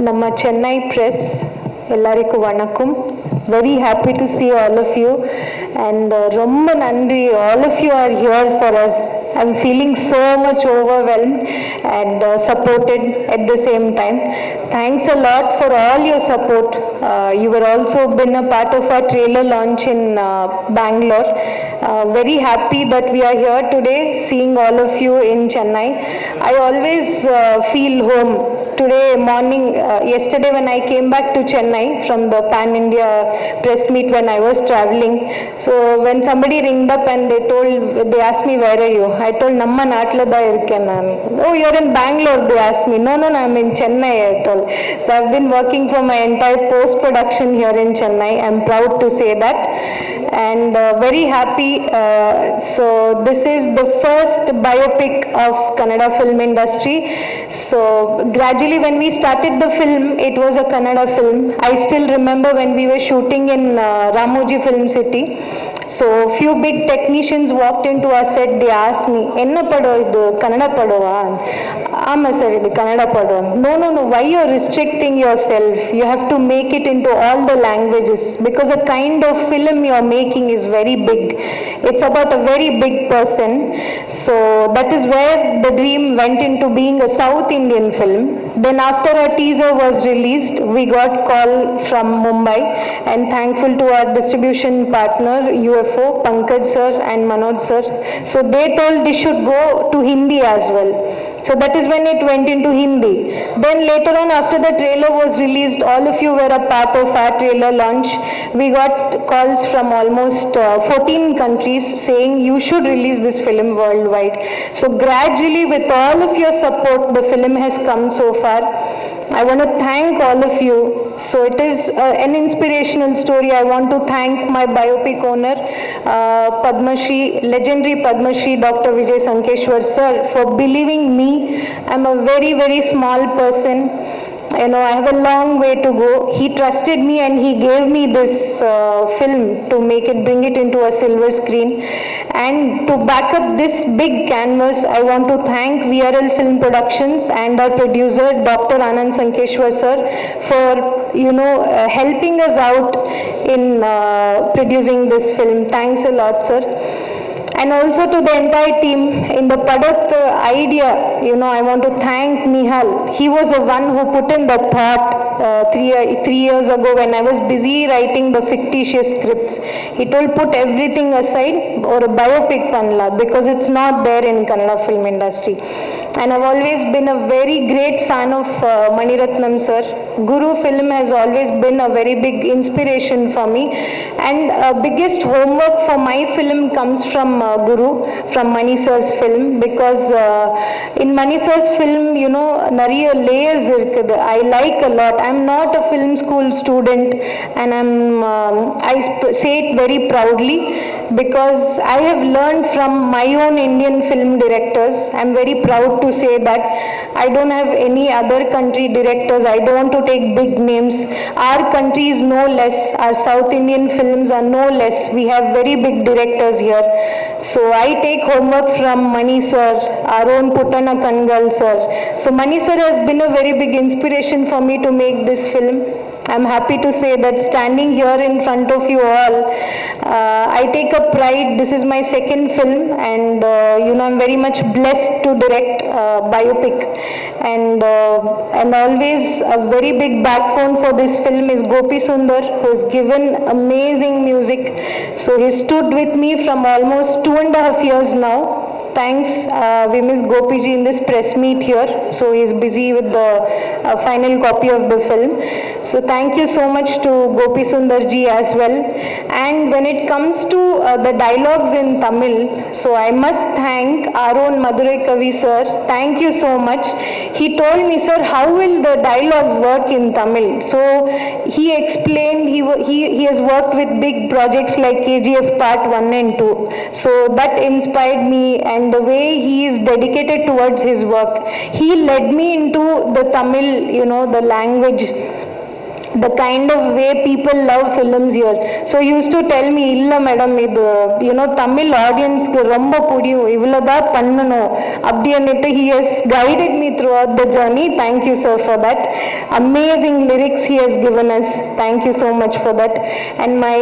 ನಮ್ಮ ಚೆನ್ನೈ ಪ್ರೆಸ್ ಎಲ್ಲರಿಗೂ ವಣಕ್ಕಂ. Very happy to see all of you and ரொம்ப நன்றி. All of you are here for us. I'm feeling so much overwhelmed and supported at the same time. Thanks a lot for all your support. You were also been a part of our trailer launch in Bangalore. Very happy that we are here today seeing all of you in Chennai. I always feel home. Today morning, yesterday when I came back to Chennai from the Pan India press meet when I was traveling, so when somebody ringed up and they asked me, where are you? I told, Namma Naatla da irukken nanu. Oh, you're in Bangalore, they asked me. No, I'm in Chennai, I told. So I've been working for my entire post production here in Chennai. I'm proud to say that and very happy. So this is the first biopic of Kannada film industry. So gradually when we started the film, it was a Kannada film. I still remember when we were shooting in Ramoji Film City. So few big technicians walked into our set. They asked me, enna pado idu Kannada padova? Ama sir, idu Kannada pado. No, why you are restricting yourself? You have to make it into all the languages because the kind of film you are making is very big. It's about a very big person. So that is where the dream went into being a South Indian film. Then after a teaser was released, we got call from Mumbai and thankful to our distribution partner UFO, Pankaj sir and Manoj sir. So they told this should go to Hindi as well. So that is when it went into Hindi. Then later on, after the trailer was released, all of you were a part of our trailer launch. We got calls from almost 14 countries saying you should release this film worldwide. So gradually with all of your support, the film has come so far. I want to thank all of you. So it is an inspirational story. I want to thank my biopic owner, Padma Shri, legendary Padma Shri Dr. Vijay Sankeshwar sir, for believing me. I'm a very, very small person. I have a long way to go. He trusted me and he gave me this film to bring it into a silver screen. And to back up this big canvas, I want to thank VRL Film Productions and our producer, Dr. Anand Sankeshwar sir, for, helping us out in producing this film. Thanks a lot, sir. And also to the entire team in the Padat idea, I want to thank Nihal. He was the one who put in the thought 3 years ago when I was busy writing the fictitious scripts. He told put everything aside or a biopic panla because it's not there in Kannada film industry. And I've always been a very great fan of Mani Ratnam sir. Guru film has always been a very big inspiration for me. And biggest homework for my film comes from Guru, from Mani sir's film, because in Mani sir's film, nariya layers irukkudu. I like a lot. I'm not a film school student and I say it very proudly because I have learned from my own Indian film directors. I'm very proud to say that. I don't have any other country directors. I don't want to take big names. Our country is no less. Our South Indian films are no less. We have very big directors here. So I take homework from Mani sir, our own Puttana Kangal sir. So Mani sir has been a very big inspiration for me to make this film. I'm happy to say that standing here in front of you all, I take a pride. This is my second film and I'm very much blessed to direct biopic and always a very big backbone for this film is Gopi Sundar, who has given amazing music. So he stood with me from almost 2.5 years now. Thanks, we miss Gopi ji in this press meet here, so he's busy with the final copy of the film. So thank you so much to Gopi Sundar ji as well. And when it comes to the dialogues in Tamil, so I must thank our own Madurai Kavi sir. Thank you so much. He told me, sir, how will the dialogues work in Tamil? So he explained, he has worked with big projects like KGF Part 1 and 2. So that inspired me, and the way he is dedicated towards his work, he led me into the Tamil, the language the kind of way people love films here. So he used to tell me, illa madam, Tamil audience romba pudiyum, ivlada pannano. Abdiyanittu he has guided me throughout the journey. Thank you, sir, for that. Amazing lyrics he has given us. Thank you so much for that. And my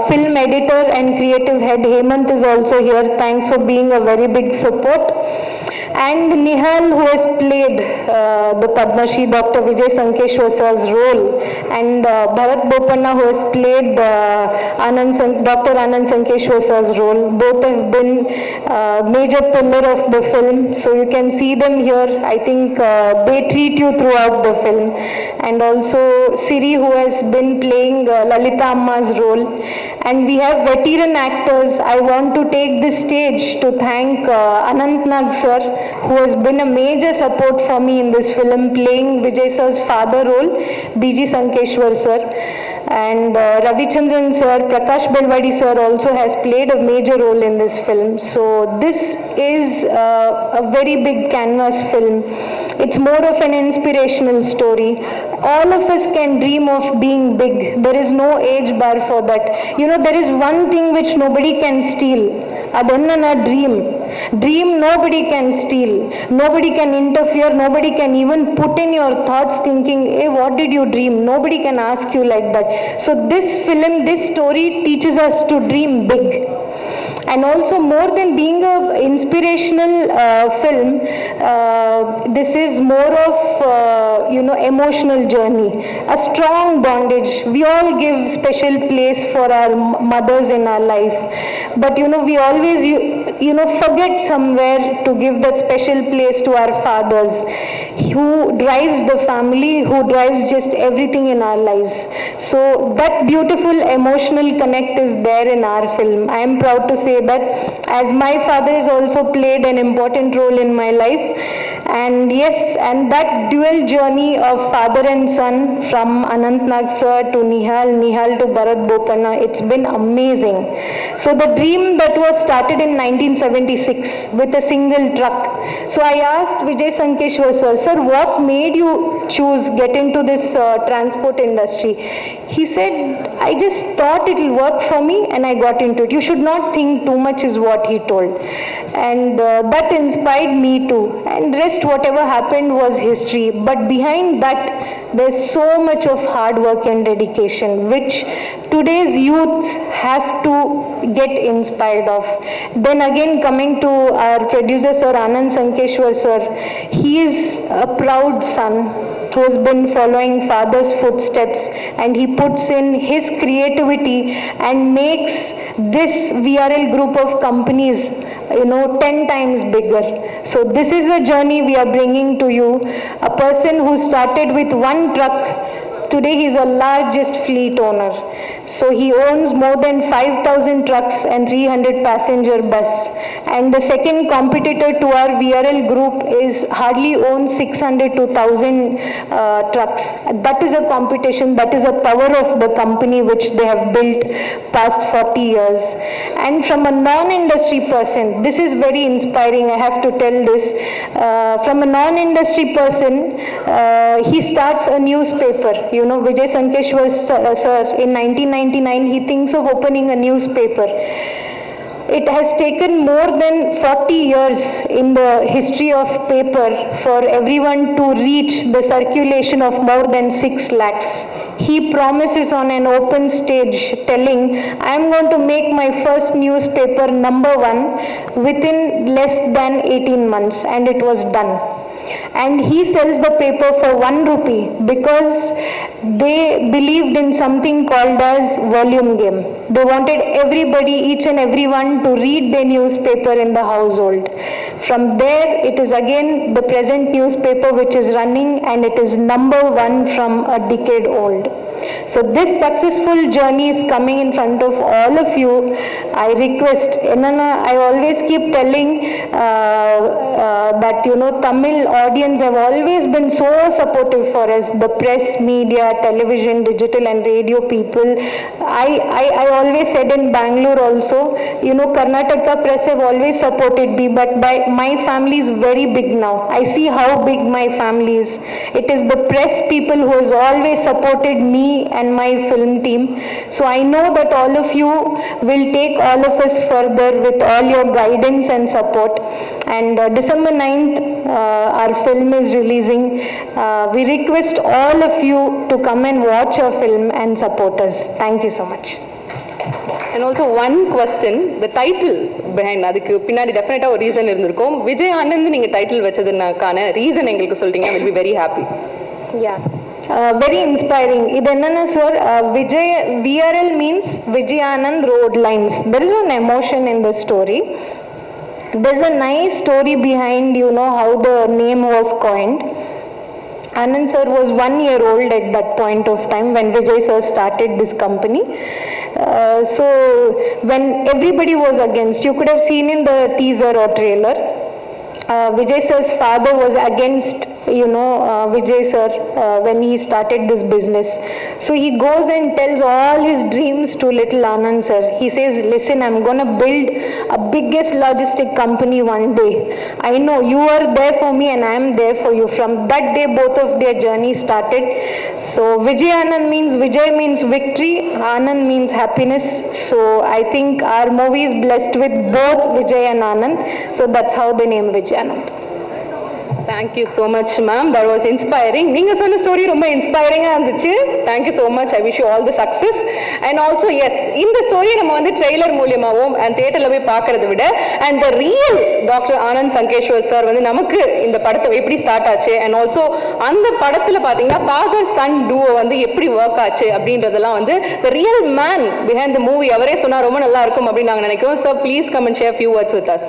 film editor and creative head Hemant is also here. Thanks for being a very big support. And Nihal, who has played the Padma Shri Dr. Vijay Sankeshwar sir's role, and Bharat Bopanna, who has played Dr. Anand Sankeshwar sir's role. Both have been major pillar of the film, so you can see them here. I think they treat you throughout the film. And also Siri, who has been playing Lalita Amma's role. And we have veteran actors. I want to take this stage to thank Anant Nag sir, who has been a major support for me in this film, playing Vijay sir's father role, B.G. Sankeshwar sir. And Ravichandran sir, Prakash Belwadi sir also has played a major role in this film. So this is a very big canvas film. It's more of an inspirational story. All of us can dream of being big. There is no age bar for that. There is one thing which nobody can steal. Adanna dream. Dream nobody can steal. Nobody can interfere. Nobody can even put in your thoughts thinking, hey, what did you dream? Nobody can ask you like that. So this film, this story teaches us to dream big. And also, more than being an inspirational film, this is more of emotional journey, a strong bondage. We all give special place for our mothers in our life, but we always forget somewhere to give that special place to our fathers, who drives the family, who drives just everything in our lives. So that beautiful emotional connect is there in our film. I am proud to say that, as my father has also played an important role in my life. And yes, and that dual journey of father and son, from Anant Nag sir to Nihal to Bharat Bopanna, it's been amazing. So the dream that was started in 1976 with a single truck. So I asked Vijay Sankeshwar sir, what made you choose get into this transport industry? He said, I just thought it will work for me and I got into it. You should not think too much, is what he told. And that inspired me too. And rest, whatever happened was history. But behind that, there's so much of hard work and dedication, which today's youth have to get inspired of. Then again, coming to our producer sir, Anand Sankeshwar sir, he is a proud son who has been following father's footsteps, and he puts in his creativity and makes this VRL group of companies 10 times bigger. So this is a journey we are bringing to you. A person who started with one truck, today he is the largest fleet owner. So he owns more than 5,000 trucks and 300 passenger bus. And the second competitor to our VRL group is hardly owns 600 to 1,000 trucks. That is a competition, that is a power of the company which they have built past 40 years. And from a non-industry person, this is very inspiring, I have to tell this. From a non-industry person, he starts a newspaper. Vijay Sankeshwar sir, in 1999, he thinks of opening a newspaper. It has taken more than 40 years in the history of paper for everyone to reach the circulation of more than 6 lakhs. He promises on an open stage telling, I am going to make my first newspaper #1 within less than 18 months, and it was done. And he sells the paper for 1 rupee because they believed in something called as volume game. They wanted everybody, each and everyone, to read their newspaper in the household. From there, it is again the present newspaper which is running, and it is #1 from a decade old. So this successful journey is coming in front of all of you. I request, I always keep telling that Tamil audience have always been so supportive for us, the press, media, television, digital and radio people. I always said in Bangalore also, you know, Karnataka press have always supported me, but my family is very big now. I see how big my family is. It is the press people who has always supported me and my film team. So I know that all of you will take all of us further with all your guidance and support. And December 9th, our film is releasing. We request all of you to come and watch our film and support us. Thank you so much. And also one question, the title behind அதுக்கு பின்னாடி டெஃபினட்டா ஒரு reason இருந்திருக்கும். விஜய் ஆனந்த் நீங்க title வச்சதுனாக்கான reason எங்களுக்கு சொல்றீங்க, will be very happy. Yeah. Very inspiring. இது என்னன்னா sir, Vijay VRL means Vijay Anand Road Lines. There is one emotion in the story. There's a nice story behind, you know, how the name was coined. Anand sir was 1 year old at that point of time when Vijay sir started this company. So when everybody was against, you could have seen in the teaser or trailer, Vijay sir's father was against, you know, Vijay sir when he started this business. So he goes and tells all his dreams to little Anand sir. He says, listen, I'm going to build a biggest logistic company one day. I know you are there for me and I am there for you. From that day, both of their journey started. So Vijay Anand means victory, Anand means happiness. So I think our movie is blessed with both Vijay and Anand. So that's how the name Vijay Anand. Thank you so much, ma'am. That was inspiring. நீங்க சொன்ன story ரொம்ப இன்ஸ்பைரிங்கா இருந்துச்சு. Thank you so much. I wish you all the success. And also yes, இந்த story நம்ம வந்து trailer மூலமாவும் and தியேட்டர்ல போய் பார்க்கறதை விட and the real doctor Anand Sankeshwar sir வந்து நமக்கு இந்த படத்தை எப்படி ஸ்டார்ட் ஆச்சு and also அந்த படத்துல பாத்தீங்கன்னா ஃபாதர் சன் டூவோ வந்து எப்படி ஒர்க் ஆச்சு அப்படின்றதெல்லாம் வந்து the real man behind the movie அவரே சொன்னா ரொம்ப நல்லா இருக்கும் அப்படின்னு நாங்க நினைக்கிறோம். So please come and share few words with us.